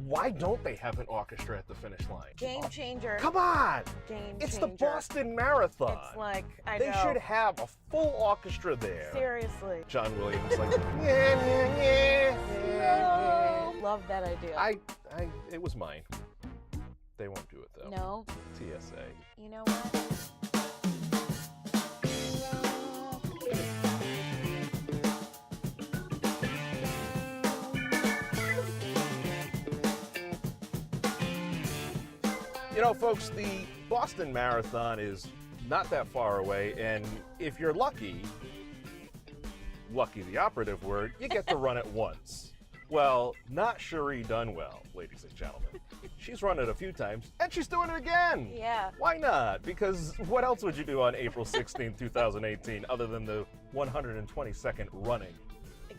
Why don't they have an orchestra at the finish line? Game changer. Come on! Game It's changer. the Boston Marathon. It's like, I They know. should have a full orchestra there. Seriously. John Williams like, yeah. No. Love that idea. It was mine. They won't do it though. No. TSA. You know what? You know, folks, the Boston Marathon is not that far away, and if you're lucky the operative word, you get to run it once. Well, not Sherée Dunwell, ladies and gentlemen. She's run it a few times, and she's doing it again. Yeah. Why not? Because what else would you do on April 16, 2018, other than the 122nd running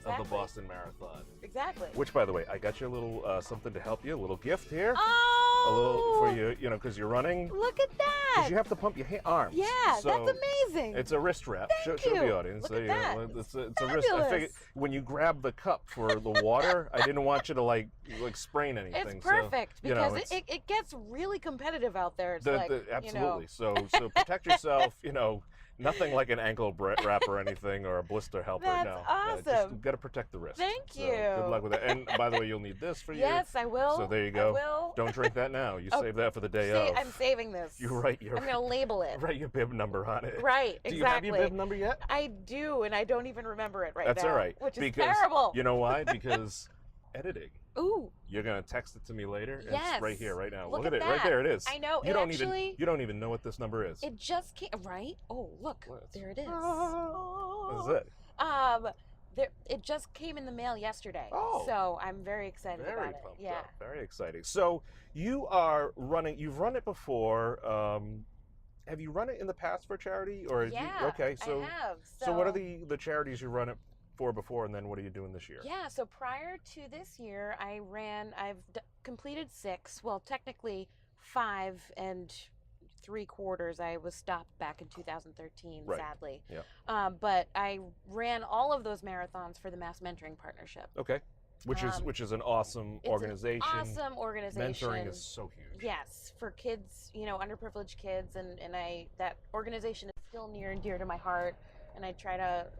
of the Boston Marathon? Exactly. Which, by the way, I got you a little something to help you, a little gift here. Oh! A little for you, you know, because you're running. Look at that. Because you have to pump your arms. Yeah, so that's amazing. It's a wrist wrap. Thank Show you. the audience. Look So, at you that. know, it's a wrist. I figured when you grab the cup for the water, I didn't want you to like sprain anything. It's perfect so, you know, because it gets really competitive out there. It's absolutely. You know. So protect yourself. You know, nothing like an ankle wrap or anything or a blister helper. That's no, awesome. Just got to protect the wrist. Thank So, you. Good luck with that. And by the way, you'll need this for you. Yes, I will. So there you go. I will. Don't drink that now. You save that for the day of. I'm saving this. You write your. I'm going to label it. Write your bib number on it. Right, Do exactly. you have your bib number yet? I do, and I don't even remember it right That's now. all right. Which is because, terrible. You know why? Because editing. Ooh. You're gonna text it to me later. And Yes. It's right here, right now. Look at at it, right there. It is. I know. You don't even know what this number is. It just came. Right? Oh, look. There it is. What is it? It just came in the mail yesterday. Oh. So I'm very excited about Very it. pumped Yeah. up. Very exciting. So you are running. You've run it before. Have you run it in the past for charity, or Yeah. Okay. So I have. So what are the charities you run it for before, and then what are you doing this year? Yeah, so prior to this year, I've completed 6, well, technically 5 3/4. I was stopped back in 2013, Right. sadly. Yeah. But I ran all of those marathons for the Mass Mentoring Partnership. Okay. Which is an awesome organization. Awesome organization. Mentoring is so huge. Yes, for kids, underprivileged kids, and that organization is still near and dear to my heart, and I try to,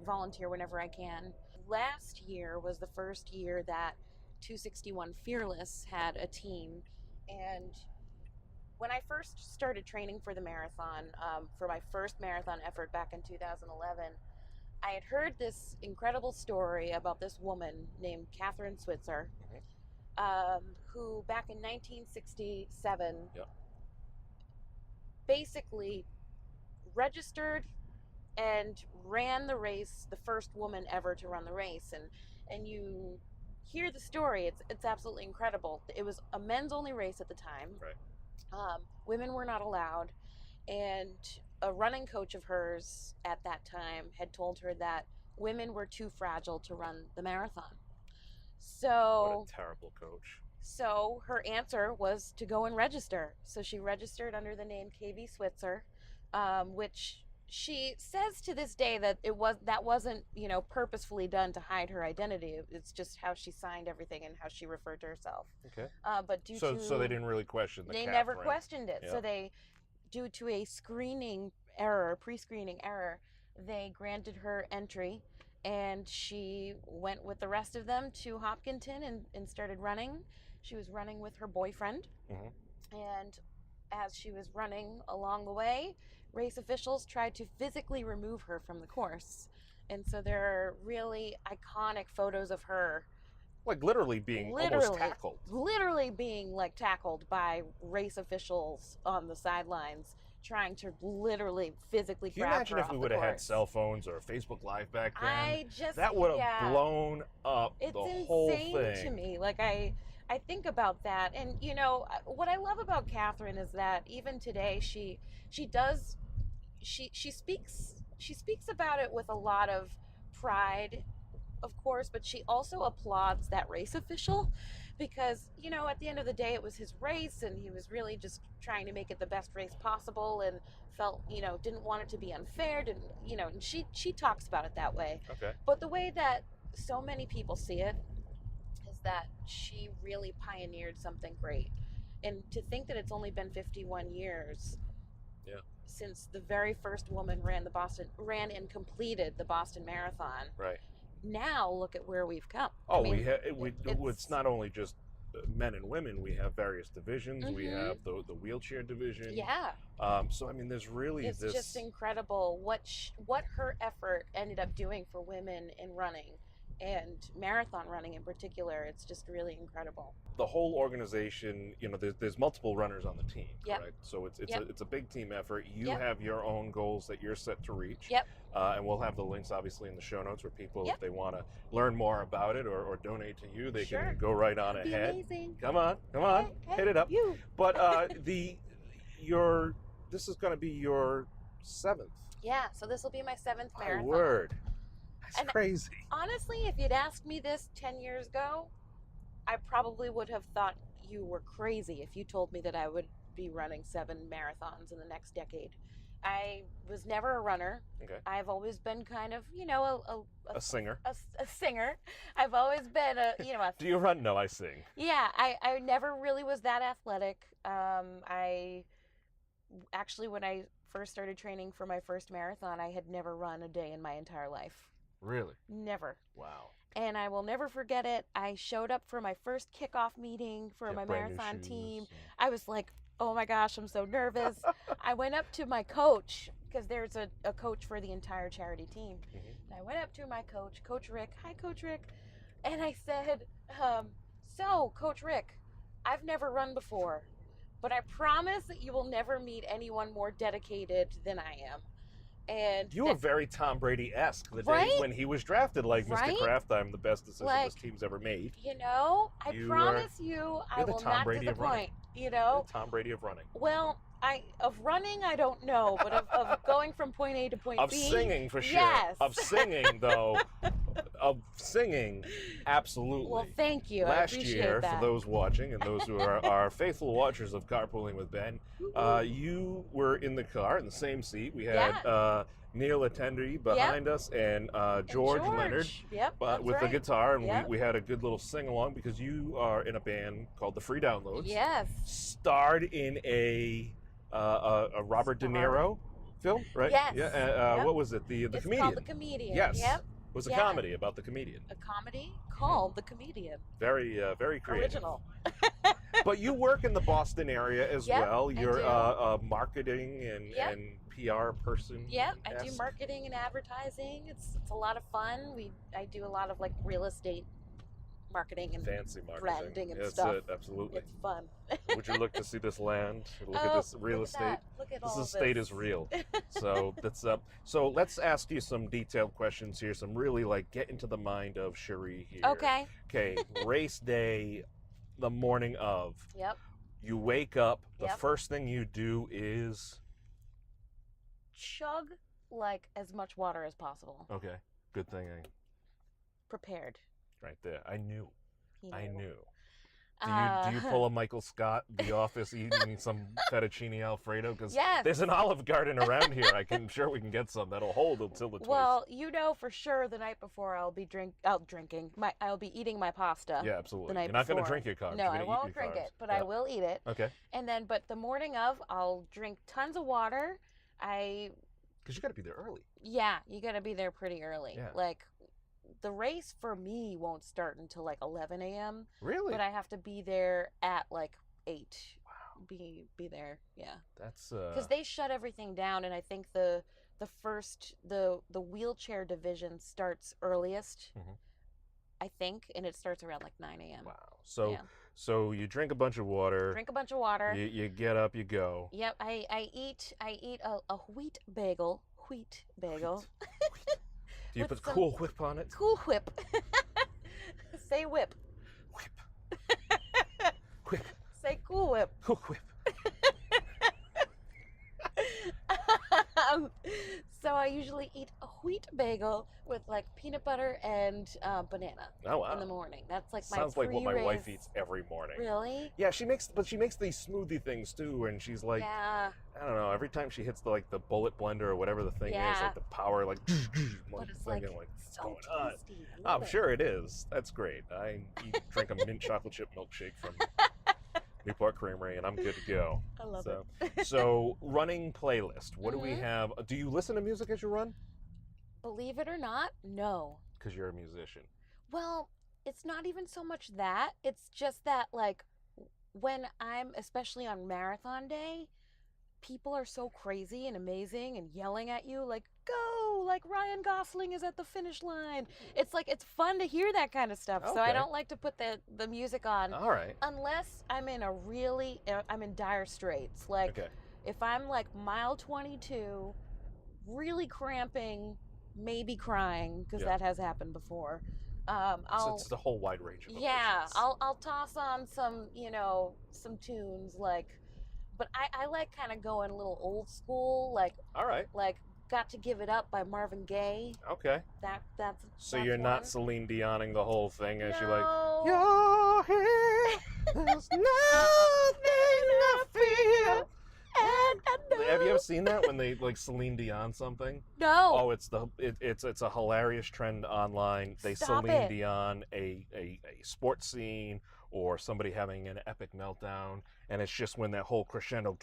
volunteer whenever I can. Last year was the first year that 261 Fearless had a team, and when I first started training for the marathon, for my first marathon effort back in 2011, I had heard this incredible story about this woman named Kathrine Switzer, who back in 1967 basically registered and ran the race, the first woman ever to run the race. And you hear the story, it's absolutely incredible. It was a men's only race at the time. Right. Women were not allowed, and a running coach of hers at that time had told her that women were too fragile to run the marathon. So what a terrible coach. So her answer was to go and register. So she registered under the name KV Switzer, which she says to this day that that wasn't purposefully done to hide her identity. It's just how she signed everything and how she referred to herself. Okay. But so they didn't really question the. They Kathrine. never questioned it. Yeah. So due to a pre-screening error, they granted her entry, and she went with the rest of them to Hopkinton and started running. She was running with her boyfriend, and as she was running along the way, race officials tried to physically remove her from the course. And so there are really iconic photos of her like literally being almost tackled. Literally being tackled by race officials on the sidelines, trying to literally physically grab her. Can you imagine if we would have had cell phones or Facebook Live back then? That would have blown up the whole thing. It's insane to me. I think about that, and what I love about Kathrine is that even today she speaks about it with a lot of pride, of course, but she also applauds that race official because at the end of the day it was his race, and he was really just trying to make it the best race possible, and felt didn't want it to be unfair, and she talks about it that way. Okay. But the way that so many people see it is that she really pioneered something great. And to think that it's only been 51 years Yeah. since the very first woman ran and completed the Boston Marathon. Right. Now look at where we've come. Oh, it's not only just men and women. We have various divisions. We have the wheelchair division. Yeah. So I mean, there's really It's just incredible what her effort ended up doing for women in running, and marathon running in particular. It's just really incredible. The whole organization, you know, there's multiple runners on the team, Yep. correct? So it's Yep. it's a big team effort. You Yep. have your own goals that you're set to reach. Yep. And we'll have the links obviously in the show notes where people, Yep. if they want to learn more about it or donate to you, they Sure. can go right on That'd be ahead. amazing. Come on, Hey, hit it up. You. But this is going to be your 7th. Yeah. So this will be my 7th My marathon. word, that's And crazy. honestly, if you'd asked me this 10 years ago, I probably would have thought you were crazy if you told me that I would be running 7 marathons in the next decade. I was never a runner. Okay. I've always been kind of, you know, A singer. a singer. I've always been Do you run? No, I sing. yeah, I never really was that athletic. I actually, when I first started training for my first marathon, I had never run a day in my entire life. Really? Never. Wow. And I will never forget it. I showed up for my first kickoff meeting for Yeah, my brand new marathon shoes, team. yeah. I was like, oh my gosh, I'm so nervous. I went up to my coach, because there's a coach for the entire charity team. And I went up to my coach, Coach Rick. Hi, Coach Rick. And I said, so, Coach Rick, I've never run before, but I promise that you will never meet anyone more dedicated than I am. And You were very Tom Brady-esque the day Right? when he was drafted, like, Right? Mr. Kraft, I'm the best decision Like, this team's ever made. you know, I You promise you, I you're the will Tom not Brady of running. disappoint. You know, The Tom Brady of running. well, of running, I don't know, but of going from point A to point Of B. singing, for sure. Yes. Of singing, though. Of singing, absolutely. Well, thank you. I Last appreciate year, that. for those watching and those who are faithful watchers of Carpooling with Ben, you were in the car in the same seat. We had Neil Attendi behind us and George Leonard Yep, that's with the right. guitar, and Yep. we had a good little sing-along because you are in a band called the Free Downloads. Yes. Starred in a Robert De Niro film, right? Yes. Yeah. Yep. What was it? The It's Comedian. called The Comedian. Yes. Yep. It was a Yeah. comedy about the comedian. A comedy called The Comedian. Very creative. Original. But you work in the Boston area as Yep, well. I You're do. a marketing Yep. and PR person. Yep, I do Yes. marketing and advertising. It's a lot of fun. I do a lot of like real estate marketing and Fancy marketing. branding and That's stuff. it, absolutely. It's fun. Would you look to see this land? Look at Oh, this real look at estate. that. Look at all This of estate is real. So that's So let's ask you some detailed questions here. Some really like get into the mind of Sherée here. Okay. Okay. Race day, the morning of. Yep. You wake up. The Yep. first thing you do is. Chug like as much water as possible. Okay. Good thing Prepared. right there. I knew. I knew. Uh, Do you pull a Michael Scott, The Office, eating some fettuccine Alfredo? Because Yes. there's an Olive Garden around here. I'm sure we can get some that'll hold until the 20th. Well, you know for sure the night before I'll be I'll be eating my pasta. Yeah, absolutely. The night You're not going to before. drink your carbs. No, You're I gonna eat won't your drink carbs. it, but Yeah. I will eat it. Okay. And then, but the morning of, I'll drink tons of water. Because you got to be there early. Yeah, you got to be there pretty early. Yeah. Like, the race for me won't start until like 11 a.m. Really? But I have to be there at like 8. Wow. Be there, yeah. That's Because they shut everything down, and I think the wheelchair division starts earliest. Mhm. I think, and it starts around like 9 a.m. Wow. So Yeah. so you drink a bunch of water. Drink a bunch of water. You get up, you go. Yep, I eat a wheat bagel. Wheat bagel. Do you With put some- Cool Whip on it? Cool Whip. Say whip. Whip. Whip. Say Cool Whip. Cool Whip. So I usually eat a wheat bagel with like peanut butter and banana Oh wow. in the morning. That's like Sounds my like what my pre-raise. wife eats every morning. Really? Yeah, she makes these smoothie things too, and she's like, Yeah. I don't know, every time she hits the bullet blender or whatever the thing is, like the power, like, But it's like, like what's so going on? tasty. I love I'm it. sure it is. That's great. I drink a mint chocolate chip milkshake from Newport Creamery, and I'm good to go. I love it. So running playlist. What do we have? Do you listen to music as you run? Believe it or not, no. Because you're a musician. Well, it's not even so much that. It's just that, like, when I'm, especially on marathon day, people are so crazy and amazing and yelling at you, like, go, like Ryan Gosling is at the finish line. It's like, it's fun to hear that kind of stuff. Okay. So I don't like to put the music on. All right. Unless I'm in I'm in dire straits. Like, if I'm like mile 22, really cramping, maybe crying, because that has happened before. So it's the whole wide range of emotions. Yeah, I'll toss on some, some tunes like, but I like kind of going a little old school, like, all right, like Got to Give It Up by Marvin Gaye. Okay. That's so you're one. not Celine Dioning the whole thing as you're like, No. you're here, there's nothing I feel. Have you ever seen that when they like Celine Dion something? No. Oh, it's a hilarious trend online. They Stop Celine it. Dion a sports scene or somebody having an epic meltdown, and it's just when that whole crescendo.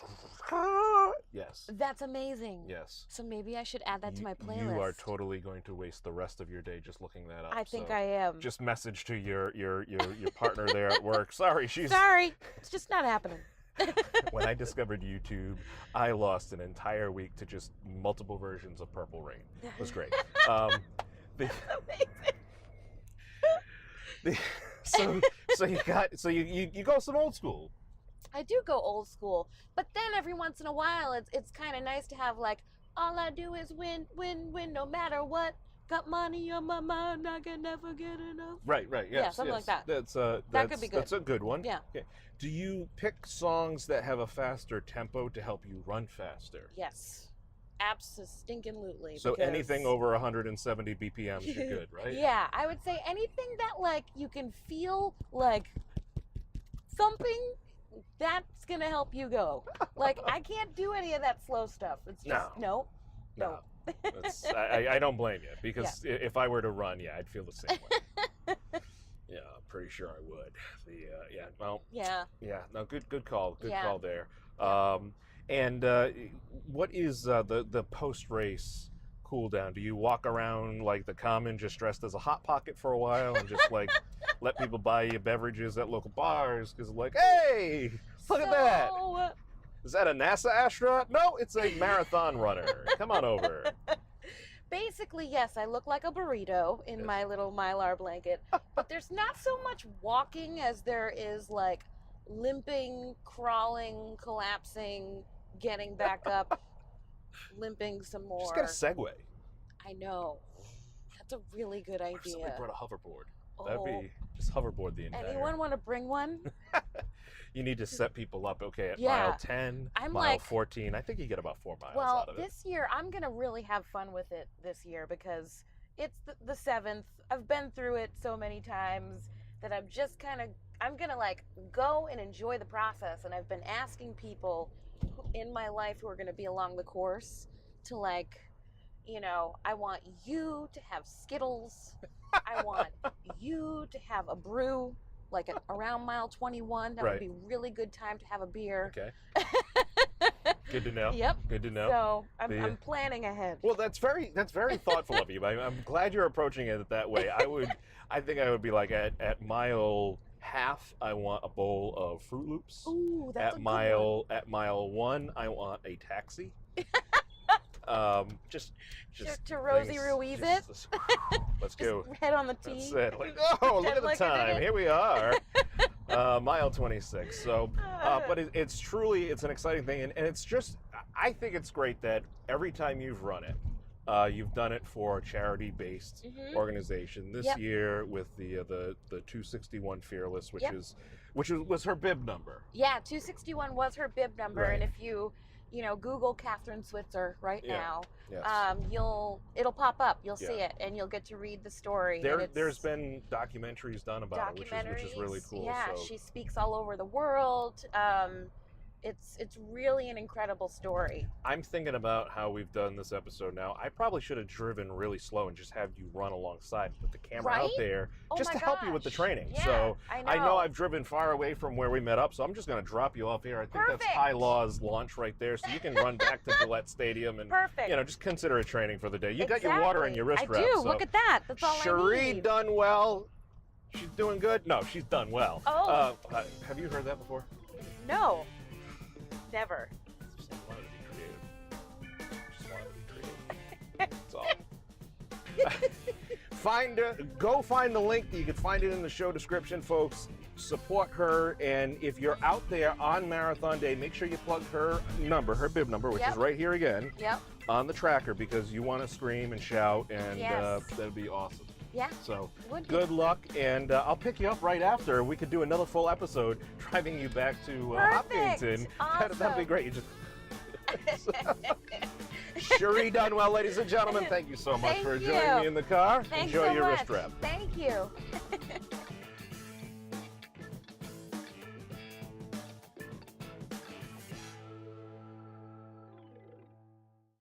Yes. That's amazing. Yes. So maybe I should add that to my playlist. You are totally going to waste the rest of your day just looking that up. I think I am. Just message to your partner there at work. Sorry, it's just not happening. When I discovered YouTube, I lost an entire week to just multiple versions of Purple Rain. It was great. That's amazing. So you go some old school. I do go old school, but then every once in a while, it's kind of nice to have like, all I do is win, no matter what. Got money on my mind, I can never get enough. Right, yes. Yeah, something like that. That could be good. That's a good one. Yeah. Okay. Do you pick songs that have a faster tempo to help you run faster? Yes. Absolutely. So anything over 170 BPMs, you're good, right? Yeah, I would say anything that like you can feel like thumping, that's gonna help you go. Like I can't do any of that slow stuff. It's just no. I don't blame you because if I were to run, I'd feel the same way. Yeah, I'm pretty sure I would. No, good call. Good call there. And what is the post-race cool down? Do you walk around like the Common just dressed as a Hot Pocket for a while and just like let people buy you beverages at local bars because like, hey, look at that. Is that a NASA astronaut? No, it's a marathon runner. Come on over. Basically, yes, I look like a burrito in my little Mylar blanket, but there's not so much walking as there is like limping, crawling, collapsing, getting back up, limping some more. Just get a Segway. I know. That's a really good idea. Or if somebody brought a hoverboard. That'd be just hoverboard the entire. Anyone want to bring one? You need to set people up, okay, at mile 10, mile 14. I think you get about 4 miles out of it. Well, this year, I'm going to really have fun with it this year because it's the 7th. I've been through it so many times that I'm just I'm going to like go and enjoy the process. And I've been asking people in my life who are going to be along the course to like, I want you to have Skittles. I want you to have a brew. Like around mile 21, that would be a really good time to have a beer. Okay. Good to know. Yep. Good to know. So I'm planning ahead. Well, that's very thoughtful of you. I'm glad you're approaching it that way. I think I would be like at mile half, I want a bowl of Fruit Loops. Ooh, that's at mile 1, I want a taxi. Just to Rosie Ruiz it. Let's go. Head on the tee. That's it. Like, oh, look at the time. Here we are. Mile 26. So, but it's an exciting thing, and it's just, I think it's great that every time you've run it, you've done it for a charity-based organization. This year with the 261 Fearless, which was her bib number. Yeah, 261 was her bib number, and if you Google Kathrine Switzer right now. Yes. It'll pop up. You'll Yeah. see it, and you'll get to read the story. There's been documentaries done about it, which is really cool. Yeah, so. she speaks all over the world. It's really an incredible story. I'm thinking about how we've done this episode now. I probably should have driven really slow and just have you run alongside, put the camera out there just to help you with the training. Yeah, so I know I've driven far away from where we met up, so I'm just going to drop you off here. I think that's High Law's launch right there, so you can run back to Gillette Stadium and just consider it training for the day. You got your water and your wrist wrap. I do. So. Look at that. That's all I Sherée need. Dunwell. She's doing good? No, she's done well. Oh. Have you heard that before? No. Never. Just wanted to be creative. That's all. Go find the link. You can find it in the show description, folks. Support her, and if you're out there on Marathon Day, make sure you plug her bib number, which is right here again, on the tracker, because you want to scream and shout, and that'd be awesome. Yeah. So good luck, and I'll pick you up right after. We could do another full episode driving you back to Hopkinton. Awesome. That'd be great. You just Sherée Dunwell, ladies and gentlemen, thank you so much for joining me in the car. Thanks Enjoy so your much. wrist wrap. Thank you.